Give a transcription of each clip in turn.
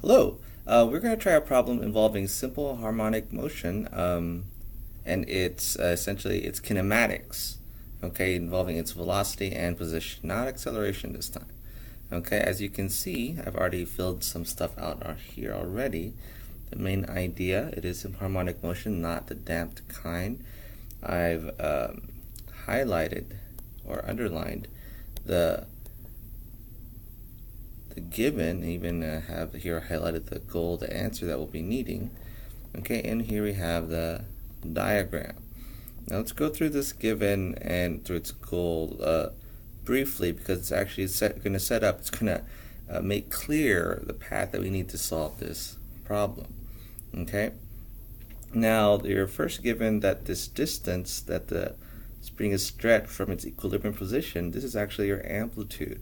Hello. We're going to try a problem involving simple harmonic motion, and it's essentially it's kinematics, okay, involving its velocity and position, not acceleration this time. Okay, as you can see, I've already filled some stuff out here already. The main idea, it is simple harmonic motion, not the damped kind. I've highlighted or underlined the given, even have here highlighted the goal, the answer that we'll be needing. Okay, and here we have the diagram. Now let's go through this given and through its goal briefly, because it's actually going to set up, it's going to make clear the path that we need to solve this problem. Okay, now you're first given that this distance that the spring is stretched from its equilibrium position, this is actually your amplitude.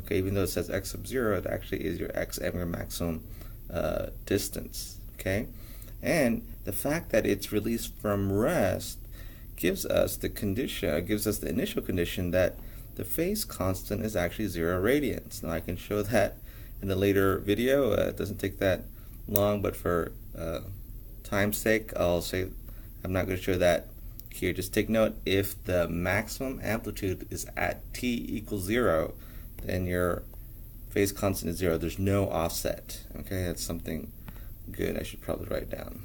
Okay, even though it says x sub 0, it actually is your x and your maximum distance. Okay, and the fact that it's released from rest gives us the condition, gives us the initial condition that the phase constant is actually 0 radians. Now I can show that in a later video. It doesn't take that long, but for time's sake, I'll say I'm not going to show that here. Just take note, if the maximum amplitude is at t equals 0, then your phase constant is 0. There's no offset. Okay, that's something good I should probably write down.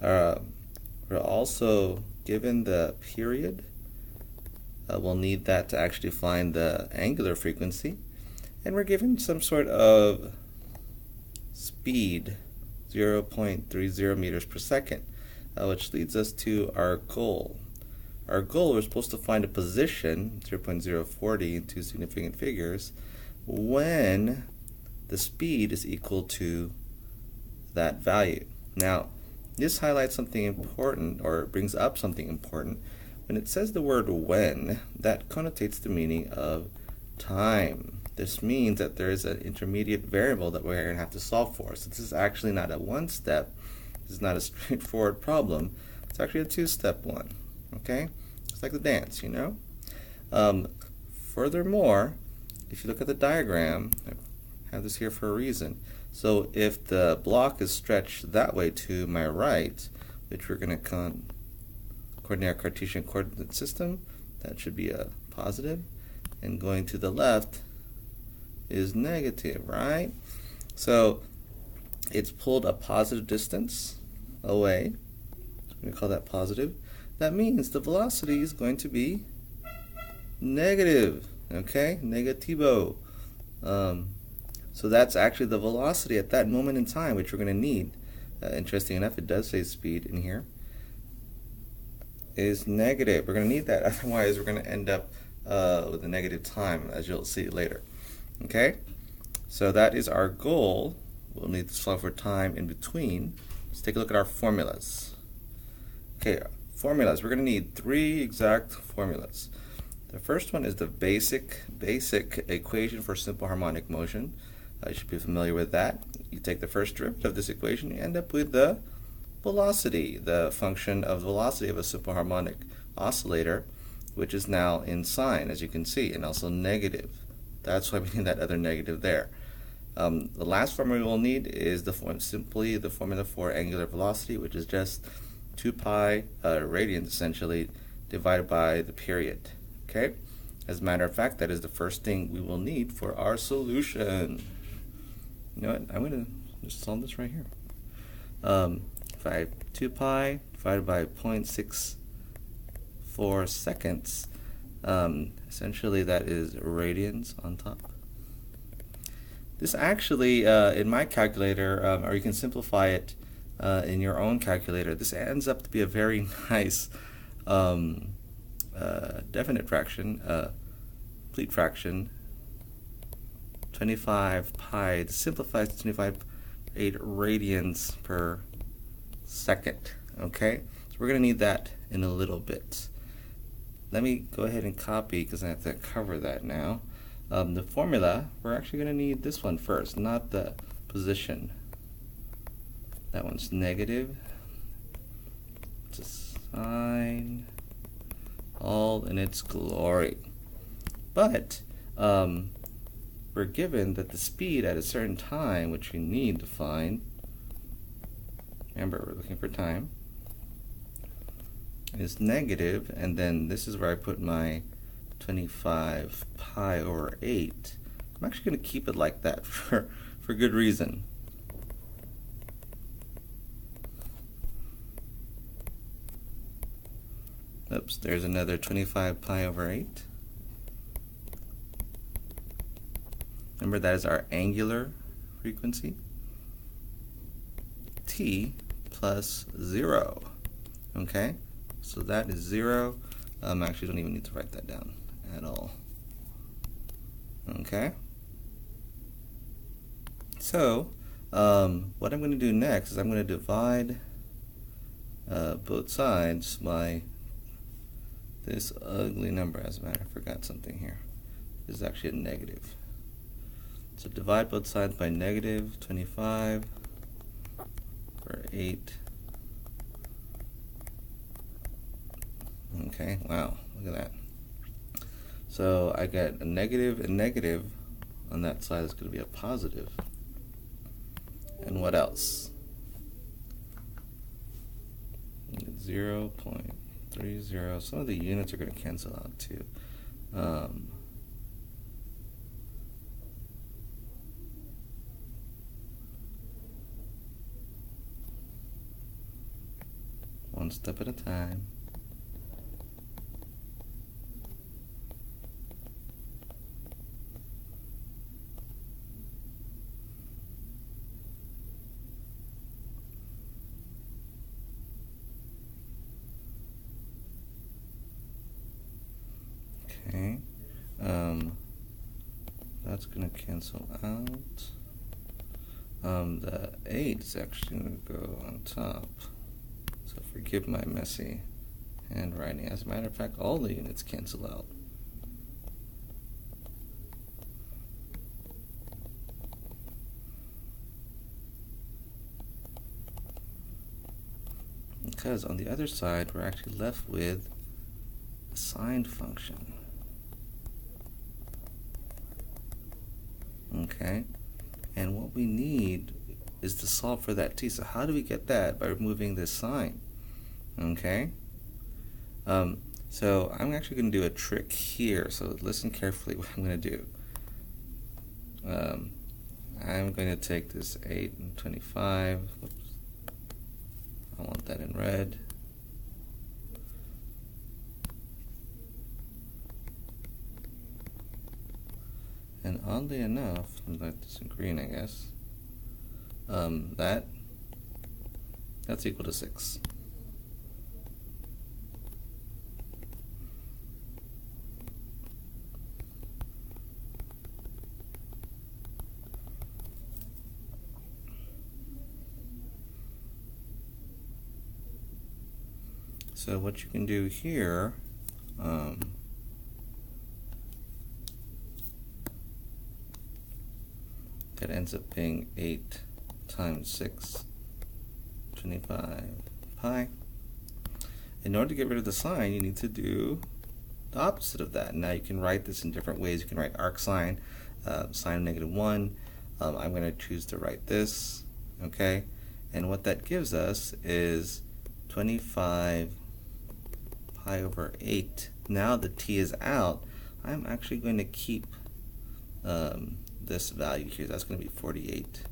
We're also given the period. We'll need that to actually find the angular frequency. And we're given some sort of speed, 0.30 meters per second, which leads us to our goal. Our goal, we're supposed to find a position, 0.040 in two significant figures, when the speed is equal to that value. Now, this highlights something important, or brings up something important. When it says the word when, that connotates the meaning of time. This means that there is an intermediate variable that we're going to have to solve for. So this is actually not a one-step, this is not a straightforward problem, it's actually a two-step one. Okay? It's like the dance, you know? Furthermore, if you look at the diagram, I have this here for a reason. So if the block is stretched that way to my right, which we're going to coordinate our Cartesian coordinate system, that should be a positive, and going to the left is negative, right? So it's pulled a positive distance away. So I'm going to call that positive. That means the velocity is going to be negative, okay? Negativo. So that's actually the velocity at that moment in time, which we're going to need. Interesting enough, it does say speed in here, is negative. We're going to need that, otherwise we're going to end up with a negative time, as you'll see later. Okay? So that is our goal. We'll need to solve for time in between. Let's take a look at our formulas. Okay, formulas. We're going to need three exact formulas. The first one is the basic equation for simple harmonic motion. You should be familiar with that. You take the first derivative of this equation, you end up with the velocity, the function of the velocity of a simple harmonic oscillator, which is now in sign, as you can see, and also negative. That's why we need that other negative there. The last formula we'll need is simply the formula for angular velocity, which is just 2 pi radians essentially divided by the period. Okay? As a matter of fact, that is the first thing we will need for our solution. You know what? I'm going to just solve this right here. 2 pi divided by 0.64 seconds. Essentially, that is radians on top. This actually, in my calculator, or you can simplify it in your own calculator, this ends up to be a very nice definite fraction, complete fraction, 25 pi. This simplifies to 25.8 radians per second. Okay, so we're going to need that in a little bit. Let me go ahead and copy, because I have to cover that now. The formula, we're actually going to need this one first, not the position. That one's negative. It's a sign, all in its glory. But we're given that the speed at a certain time, which we need to find, remember we're looking for time, is negative, and then this is where I put my 25 pi over 8. I'm actually going to keep it like that for good reason. Oops, there's another 25 pi over 8. Remember, that is our angular frequency. T plus 0. Okay, so that is 0. Actually, don't even need to write that down at all. Okay. So, what I'm going to do next is I'm going to divide both sides by this ugly number. As a matter, I forgot something here. This is actually a negative. So divide both sides by negative 25 over 8. Okay, wow, look at that. So I get a negative and negative on that side is going to be a positive. And what else? 0.30. Some of the units are going to cancel out too. One step at a time. Okay, that's going to cancel out. The 8 is actually going to go on top. So forgive my messy handwriting. As a matter of fact, all the units cancel out. Because on the other side, we're actually left with a sine function. Okay, and what we need is to solve for that t. So how do we get that? By removing this sign. Okay, so I'm actually going to do a trick here, so listen carefully what I'm going to do. I'm going to take this 8 and 25. Whoops. I want that in red. And oddly enough, I'd like this in green, I guess. That's equal to 6. So what you can do here, that ends up being 8 times 6, 25 pi. In order to get rid of the sign, you need to do the opposite of that. Now you can write this in different ways. You can write arc sine, sine of -1. I'm going to choose to write this, okay? And what that gives us is 25 pi over 8. Now the t is out. I'm actually going to keep this value here. That's going to be 48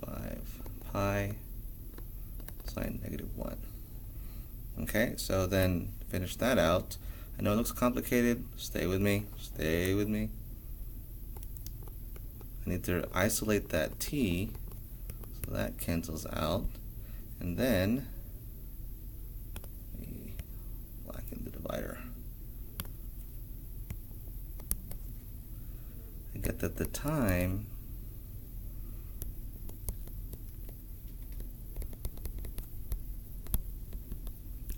5 pi sine -1. Okay, so then finish that out. I know it looks complicated. Stay with me. Stay with me. I need to isolate that t, so that cancels out. And then we blacken the divider. I get that the time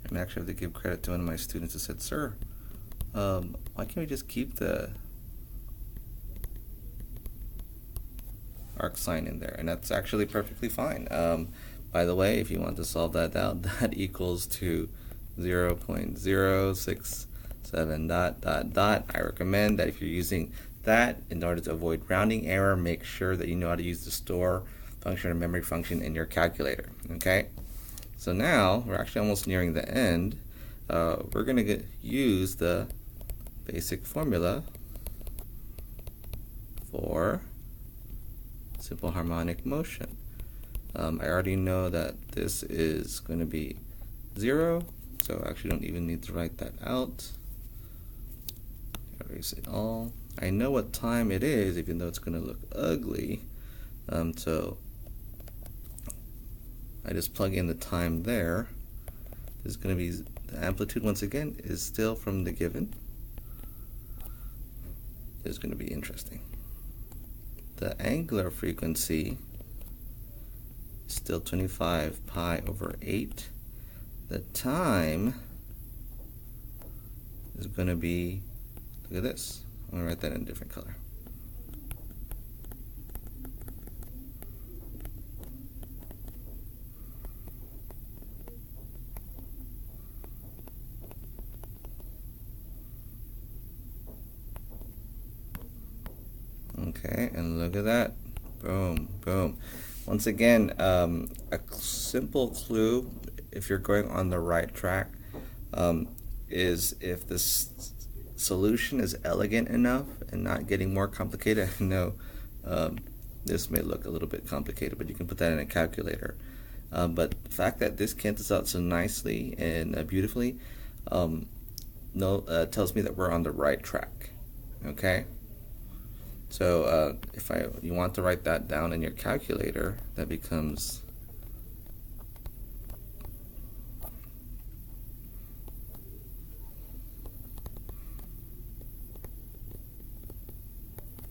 and actually have to give credit to one of my students who said, "Sir, why can't we just keep the arc sine in there?" And that's actually perfectly fine. By the way, if you want to solve that out, that equals to 0.067 ... I recommend that if you're using that, in order to avoid rounding error, make sure that you know how to use the store function or memory function in your calculator. Okay, so now we're actually almost nearing the end. We're going to use the basic formula for simple harmonic motion. I already know that this is going to be 0, so I actually don't even need to write that out. Erase it all. I know what time it is, even though it's going to look ugly. So I just plug in the time there. This is going to be, the amplitude once again is still from the given. This is going to be interesting. The angular frequency is still 25 pi over 8. The time is going to be, look at this. I'm going to write that in a different color. Okay, and look at that. Boom, boom. Once again, a simple clue, if you're going on the right track, is if this solution is elegant enough and not getting more complicated. I know this may look a little bit complicated, but you can put that in a calculator. But the fact that this cancels out so nicely and beautifully tells me that we're on the right track. Okay? So if you want to write that down in your calculator, that becomes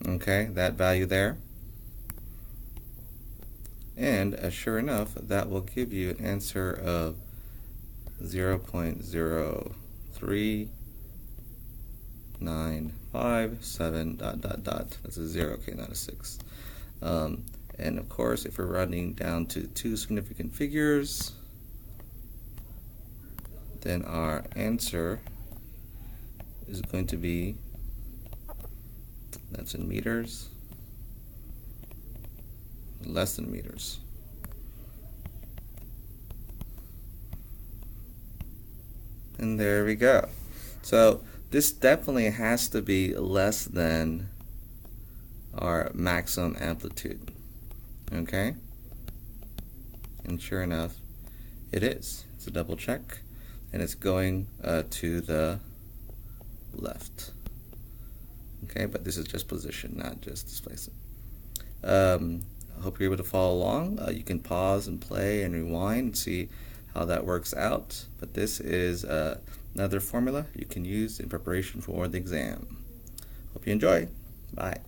okay, that value there. And sure enough, that will give you an answer of 0.03957 ... That's a 0, okay, not a 6. And of course, if we're running down to 2 significant figures, then our answer is going to be, that's in meters, less than meters. And there we go. So this definitely has to be less than our maximum amplitude. Okay? And sure enough, it is. It's a double check, and it's going to the left. Okay, but this is just position, not just displacement. I hope you're able to follow along. You can pause and play and rewind and see how that works out. But this is another formula you can use in preparation for the exam. Hope you enjoy. Bye.